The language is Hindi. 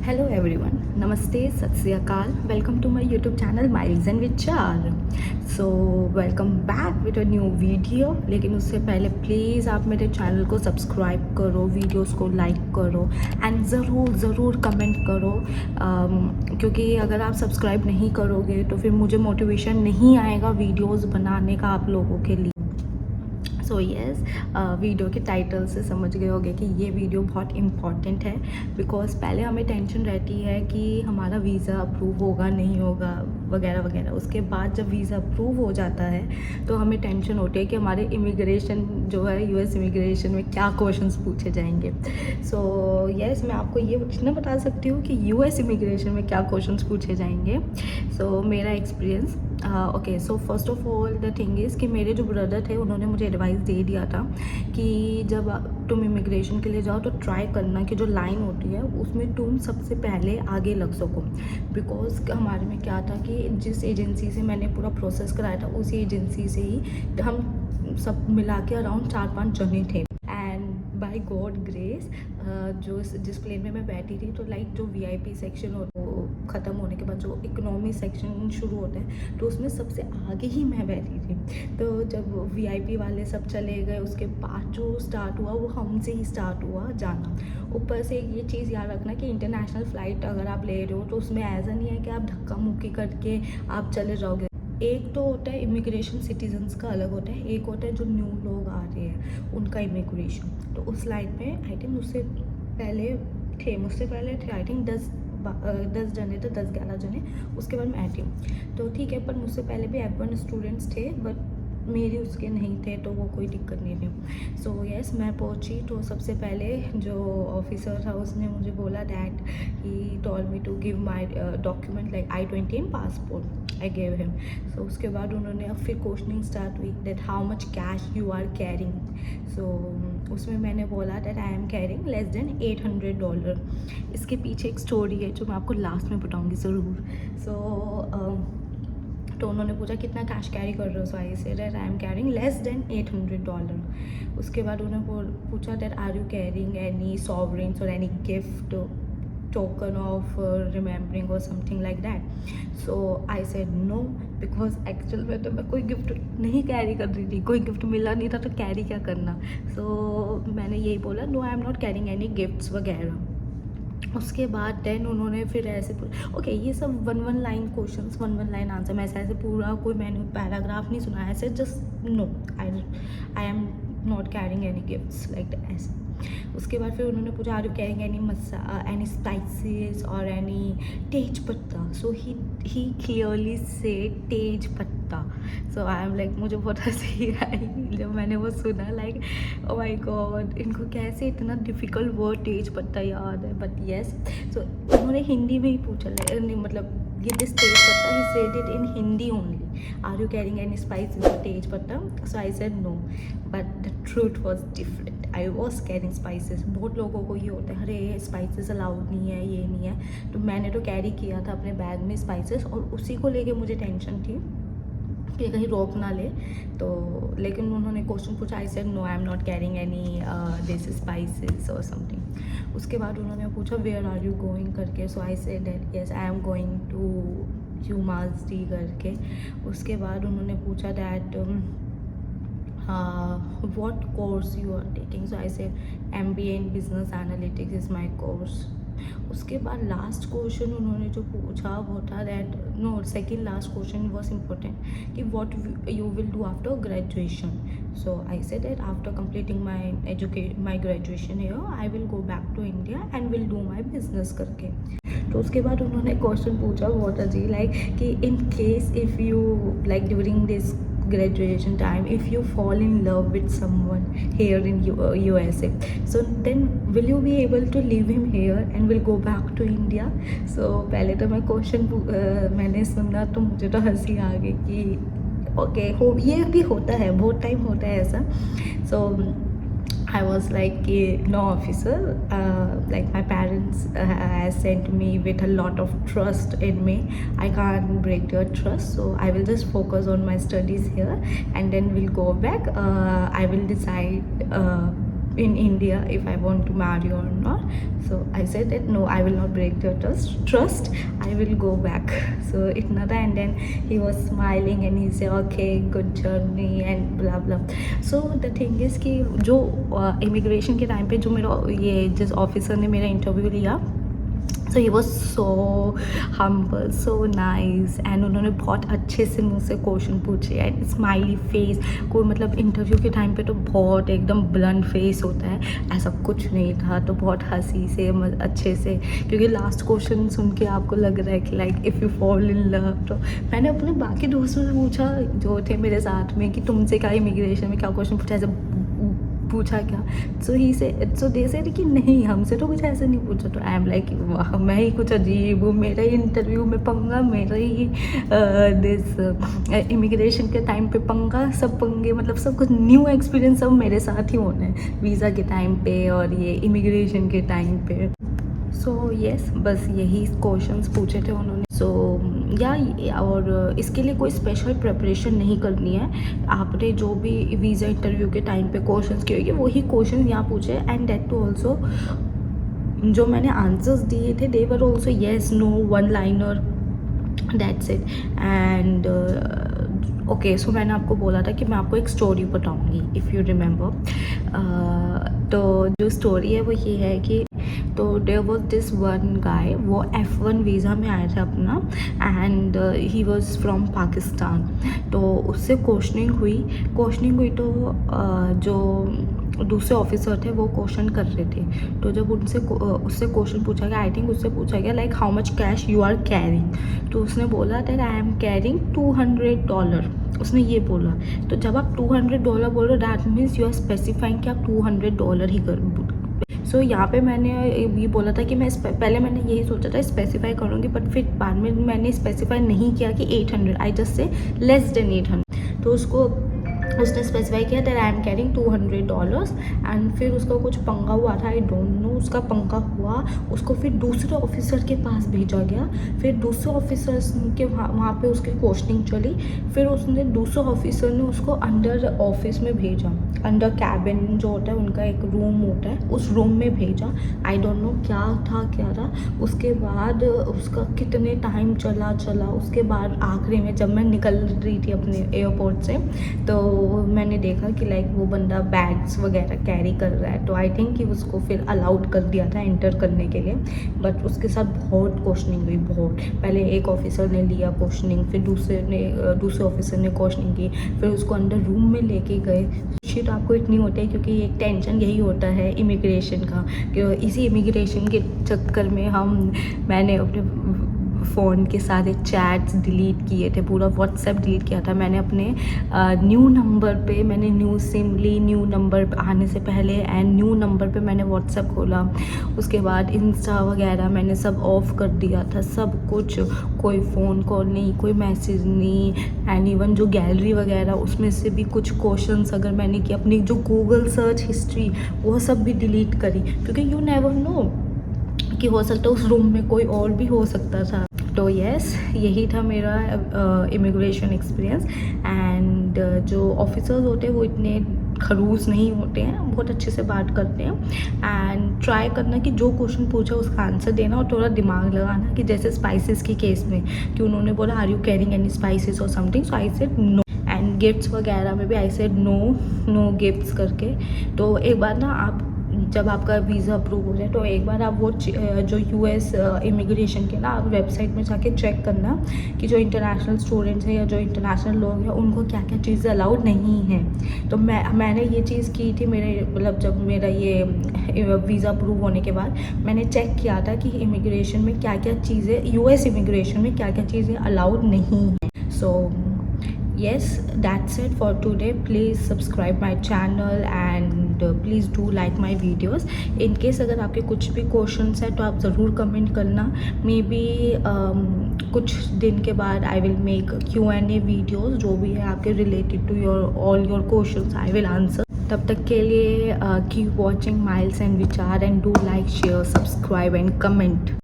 Hello everyone, Namaste, Sat Sri Akal. Welcome to my YouTube channel Miles and Vichar. So welcome back with a new video. लेकिन उससे पहले प्लीज़ आप मेरे चैनल को सब्सक्राइब करो, वीडियोस को लाइक करो एंड ज़रूर कमेंट करो, क्योंकि अगर आप सब्सक्राइब नहीं करोगे तो फिर मुझे मोटिवेशन नहीं आएगा वीडियोस बनाने का आप लोगों के लिए। सो यस, वीडियो के टाइटल से समझ गए होंगे कि ये वीडियो बहुत इम्पॉर्टेंट है, बिकॉज पहले हमें टेंशन रहती है कि हमारा वीज़ा अप्रूव होगा नहीं होगा वगैरह वगैरह। उसके बाद जब वीज़ा अप्रूव हो जाता है तो हमें टेंशन होती है कि हमारे इमिग्रेशन जो है यूएस इमिग्रेशन में क्या क्वेश्चंस पूछे जाएंगे। सो यस, मैं आपको ये ना बता सकती हूँ कि यूएस इमिग्रेशन में क्या क्वेश्चंस पूछे जाएंगे। सो मेरा experience, okay, so first of all the thing is कि मेरे जो ब्रदर थे उन्होंने मुझे एडवाइस दे दिया था कि जब तुम इमिग्रेशन के लिए जाओ तो ट्राई करना कि जो लाइन होती है उसमें तुम सबसे पहले आगे लग सको। बिकॉज हमारे में क्या था कि जिस एजेंसी से मैंने पूरा प्रोसेस कराया था उसी एजेंसी से ही हम सब मिला के अराउंड 4-5 जने थे। एंड बाय गॉड ग्रेस जो जिस प्लेन में मैं बैठी थी तो लाइक जो वीआईपी सेक्शन होता है वो ख़त्म होने के बाद जो इकोनॉमी सेक्शन शुरू होता है तो उसमें सबसे आगे ही मैं बैठी थी। तो जब वीआईपी वाले सब चले गए उसके बाद जो स्टार्ट हुआ वो हमसे ही स्टार्ट हुआ जाना। ऊपर से ये चीज़ याद रखना कि इंटरनेशनल फ़्लाइट अगर आप ले रहे हो तो उसमें ऐसा नहीं है कि आप धक्का मुक्की करके आप चले जाओगे। एक तो होता है इमिग्रेशन सिटीजन्स का अलग होता है, एक होता है जो न्यू लोग आ रहे हैं उनका इमिग्रेशन। तो उस लाइन में आई थिंक मुझसे पहले थे आई थिंक 10 जने थे, 10-11 जने। उसके बाद मैं आई थी तो ठीक है, पर मुझसे पहले भी F1 स्टूडेंट्स थे बट मेरे उसके नहीं थे तो वो कोई दिक्कत नहीं थी। सो यस, मैं पहुंची तो सबसे पहले जो ऑफिसर था उसने मुझे बोला that he told me to give my document like I-20 and passport. I gave him. So उसके बाद उन्होंने अब फिर क्वेश्चनिंग स्टार्ट हुई that how much cash you are carrying. So उसमें मैंने बोला that I am carrying less than $800। इसके पीछे एक स्टोरी है जो मैं आपको लास्ट में बताऊँगी ज़रूर। तो उन्होंने पूछा कितना कैश कैरी कर रहे हो। So I said I am carrying less than $800। उसके बाद उन्होंने पूछा that are you carrying any sovereigns और any gift token of remembering और something like that. So I said no, because actual में तो मैं कोई गिफ्ट नहीं कैरी कर रही थी, कोई गिफ्ट मिला नहीं था तो कैरी क्या करना। सो मैंने यही बोला no I am not carrying any gifts वगैरह। उसके बाद देन उन्होंने फिर ऐसे ओके, ये सब 1 लाइन क्वेश्चंस, 1 लाइन आंसर। मैं ऐसे पूरा कोई मैंने पैराग्राफ नहीं सुना, ऐसे just no I am not carrying any gifts like ऐसे। उसके बाद फिर उन्होंने पूछा are you carrying any spices और एनी तेज पत्ता। सो ही क्लियरली से तेज पत्ता। सो आई एम लाइक, मुझे बहुत हंसी आई जब मैंने वो सुना, लाइक ओ माय गॉड, इनको कैसे इतना डिफ़िकल्ट वर्ड तेज पत्ता याद है। बट येस, सो उन्होंने हिंदी में ही पूछा, मतलब ये दिस तेज पत्ता he said it in Hindi only, are you carrying any spices तेज पत्ता। So I said no, but the truth was different, I was carrying spices. बहुत लोगों को ये होता है अरे स्पाइसेस अलाउड नहीं है, ये नहीं है। तो मैंने तो कैरी किया था अपने बैग में स्पाइसेस और उसी को लेके मुझे टेंशन थी कि कहीं रोक ना ले। तो लेकिन उन्होंने क्वेश्चन पूछा, I said no I am not carrying any this spices और समथिंग। उसके बाद उन्होंने पूछा वेयर आर यू गोइंग करके। So I said that yes I am going to UMassD करके। उसके बाद उन्होंने पूछा that what course you are taking. So I said MBA in business analytics is my course. उसके बाद लास्ट क्वेश्चन उन्होंने जो पूछा वो था that no, second last question was important कि what you will do after graduation. So I said that after completing my graduation here I will go back to India and will do my business करके। तो उसके बाद उन्होंने क्वेश्चन पूछा बहुत अजीब, लाइक कि in case if you like during this graduation time if you fall in love with someone here in USA, so then will you be able to leave him here and will go back to India. So पहले तो मैं क्वेश्चन मैंने सुना तो मुझे तो हंसी आ गई कि ओके हो, ये भी होता है, बहुत टाइम होता है ऐसा। सो I was like, no officer, like my parents has sent me with a lot of trust in me. I can't break their trust, so I will just focus on my studies here and then we'll go back. I will decide in India if I want to marry or not. So I said that no, I will not break your trust. I will go back. So itna tha, and then he was smiling and he said okay, good journey and blah blah. So the thing is कि जो इमिग्रेशन के टाइम पे जो मेरा ये जिस ऑफिसर ने मेरा इंटरव्यू लिया, so he was so humble, so nice, and उन्होंने बहुत अच्छे से मुझसे क्वेश्चन पूछे एंड स्माइली फेस। कोई मतलब इंटरव्यू के टाइम पे तो बहुत एकदम ब्लंट फेस होता है, ऐसा कुछ नहीं था। तो बहुत हंसी से अच्छे से, क्योंकि लास्ट क्वेश्चन सुन के आपको लग रहा है कि like if you fall in love. तो मैंने अपने बाकी दोस्तों से पूछा जो थे मेरे साथ में कि तुमसे क्या इमिग्रेशन में क्या क्वेश्चन पूछा, ऐसे पूछा क्या। सो दे से कि नहीं, हमसे तो कुछ ऐसे नहीं पूछा। तो आई एम लाइक वाह, मैं ही कुछ अजीब हूँ, मेरा ही इंटरव्यू में पंगा, मेरा ही दिस इमिग्रेशन के टाइम पे पंगा, सब पंगे, मतलब सब कुछ न्यू एक्सपीरियंस सब मेरे साथ ही होना है वीज़ा के टाइम पे और ये इमिग्रेशन के टाइम पे। सो येस, बस यही क्वेश्चंस पूछे थे उन्होंने। सो और इसके लिए कोई स्पेशल प्रिपरेशन नहीं करनी है। आपने जो भी वीज़ा इंटरव्यू के टाइम पे क्वेश्चंस किए होंगे वही क्वेश्चन यहाँ पूछे, एंड डेट टू ऑल्सो जो मैंने आंसर्स दिए थे they were also yes no one liner, that's it. And okay, so मैंने आपको बोला था कि मैं आपको एक स्टोरी बताऊंगी, इफ़ यू रिमेंबर। तो जो स्टोरी है वो ये है कि तो there was this one guy, वो F1 वीज़ा में आया था अपना, and he was from Pakistan. तो उससे क्वेश्चनिंग हुई तो जो दूसरे ऑफिसर थे वो क्वेश्चन कर रहे थे। तो जब उससे क्वेश्चन पूछा गया, आई थिंक उससे पूछा गया like how much cash you are carrying. तो उसने बोला दैट आई एम कैरिंग $200, उसने ये बोला। तो जब आप $200 बोल रहे हो that means you are specifying कि आप $200 ही कर। सो यहाँ पे मैंने ये बोला था कि मैं पहले मैंने यही सोचा था स्पेसिफाई करूँगी, बट फिर बाद में मैंने स्पेसिफाई नहीं किया कि 800, I just say less than 800। तो उसने स्पेसिफाई किया that I am carrying $200, and फिर उसका कुछ पंगा हुआ था, आई डोंट नो उसका पंगा हुआ। उसको फिर दूसरे ऑफिसर के पास भेजा गया, फिर दूसरे ऑफिसर के वहाँ पे उसकी क्वेश्चनिंग चली। फिर उसने दूसरे ऑफिसर ने उसको अंडर ऑफिस में भेजा, अंडर कैबिन जो होता है उनका एक रूम होता है, उस रूम में भेजा। आई डोंट नो क्या था। उसके बाद उसका कितने टाइम चला, उसके बाद आखिरी में जब मैं निकल रही थी अपने एयरपोर्ट से, तो मैंने देखा कि लाइक वो बंदा बैग्स वगैरह कैरी कर रहा है। तो आई थिंक कि उसको फिर अलाउड कर दिया था एंटर करने के लिए, बट उसके साथ बहुत क्वेश्चनिंग हुई, बहुत। पहले एक ऑफिसर ने लिया क्वेश्चनिंग, फिर दूसरे ऑफिसर ने क्वेश्चनिंग की, फिर उसको अंदर रूम में लेके गए। शिट आपको इतनी होती है, क्योंकि एक टेंशन यही होता है इमिग्रेशन का, कि इसी इमिग्रेशन के चक्कर में मैंने अपने फ़ोन के सारे चैट्स डिलीट किए थे, पूरा व्हाट्सएप डिलीट किया था मैंने अपने न्यू नंबर पे। मैंने न्यू सिम ली न्यू नंबर आने से पहले, एंड न्यू नंबर पे मैंने व्हाट्सएप खोला। उसके बाद इंस्टा वगैरह मैंने सब ऑफ कर दिया था, सब कुछ, कोई फ़ोन कॉल नहीं, कोई मैसेज नहीं, एंड इवन जो गैलरी वगैरह उसमें से भी कुछ क्वेश्चंस अगर मैंने किए, अपनी जो गूगल सर्च हिस्ट्री वो सब भी डिलीट करी, क्योंकि यू नेवर नो कि हो सकता है उस रूम में कोई और भी हो सकता था। तो यस, यही था मेरा इमिग्रेशन एक्सपीरियंस। एंड जो ऑफिसर्स होते हैं वो इतने खड़ूस नहीं होते हैं, बहुत अच्छे से बात करते हैं। एंड ट्राई करना कि जो क्वेश्चन पूछा उसका आंसर देना, और थोड़ा दिमाग लगाना कि जैसे स्पाइसेस के केस में कि उन्होंने बोला are you carrying any spices और something, so I said no. And gifts वगैरह में भी आई सेड नो गिफ्ट्स करके। तो एक बार ना आप जब आपका वीज़ा अप्रूव हो जाए तो एक बार आप वो जो US इमिग्रेशन के ना आप वेबसाइट में जाके चेक करना कि जो इंटरनेशनल स्टूडेंट्स हैं या जो इंटरनेशनल लोग हैं उनको क्या क्या चीज़ें अलाउड नहीं हैं। तो मैंने ये चीज़ की थी, मेरे मतलब जब मेरा ये वीज़ा अप्रूव होने के बाद मैंने चेक किया था कि इमिग्रेशन में क्या क्या चीज़ें, US इमिग्रेशन में क्या क्या चीज़ें अलाउड नहीं हैं। सो yes, that's it for today. Please subscribe my channel and please do like my videos. in case अगर आपके कुछ भी क्वेश्चंस है तो आप ज़रूर कमेंट करना। मे बी कुछ दिन के बाद I will make Q&A videos, जो भी है आपके related to all your questions I will answer. तब तक के लिए keep watching miles and Vichar, and do like share subscribe and comment.